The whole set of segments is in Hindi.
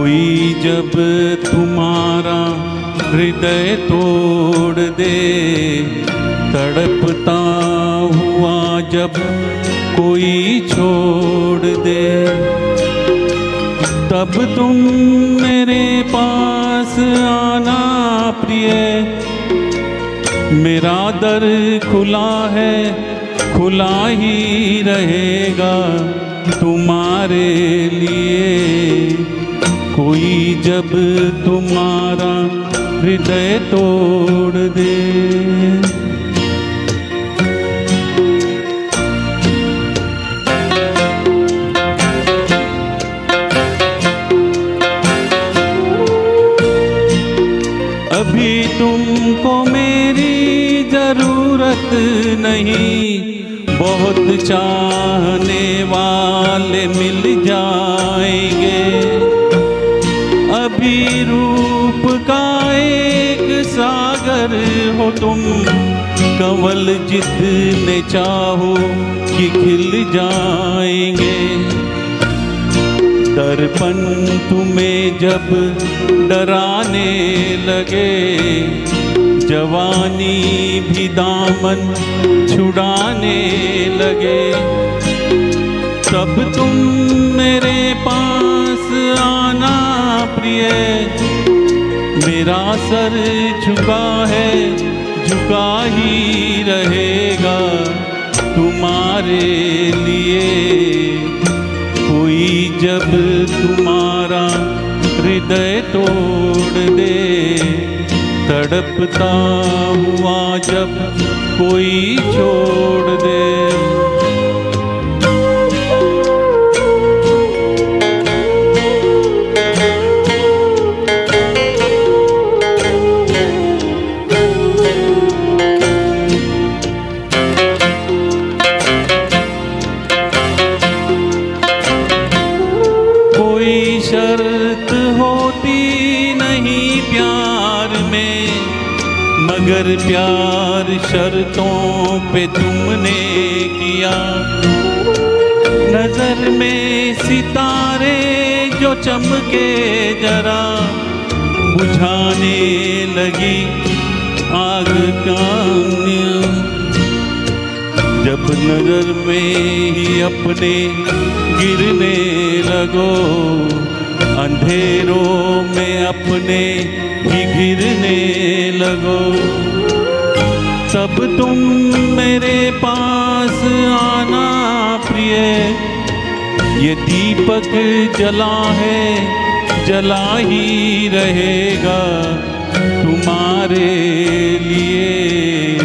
कोई जब तुम्हारा हृदय तोड़ दे, तड़पता हुआ जब कोई छोड़ दे, तब तुम मेरे पास आना प्रिय। मेरा दर खुला है, खुला ही रहेगा तुम्हारे लिए। कोई जब तुम्हारा हृदय तोड़ दे। अभी तुमको मेरी जरूरत नहीं, बहुत चाहने वाले मिल जाएंगे। अभी रूप का एक सागर हो तुम, कंवल जितने चाहो कि खिल जाएंगे। दर्पण तुम्हें जब डराने लगे, जवानी भी दामन छुड़ाने लगे, तब तुम मेरे पास आना प्रिय। मेरा सर झुका है, झुका ही रहेगा तुम्हारे लिए। कोई जब तुम्हारा हृदय तोड़ दे, तड़पता हुआ जब कोई छोड़ दे। कोई शर्त होती नहीं प्यार में, मगर प्यार शर्तों पे तुमने किया। नजर में सितारे जो चमके जरा, बुझाने लगी आग कान्या। जब नजर में ही अपने गिरने लगो, अंधेरों में अपने ही गिरने लगो, तब तुम मेरे पास आना प्रिय। ये दीपक जला है, जला ही रहेगा तुम्हारे लिए।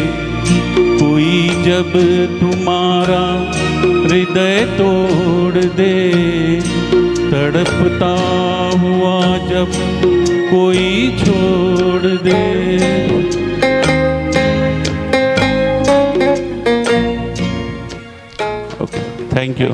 कोई जब तुम्हारा हृदय तोड़ दे, तड़पता हुआ जब कोई छोड़ दे। Okay, thank you.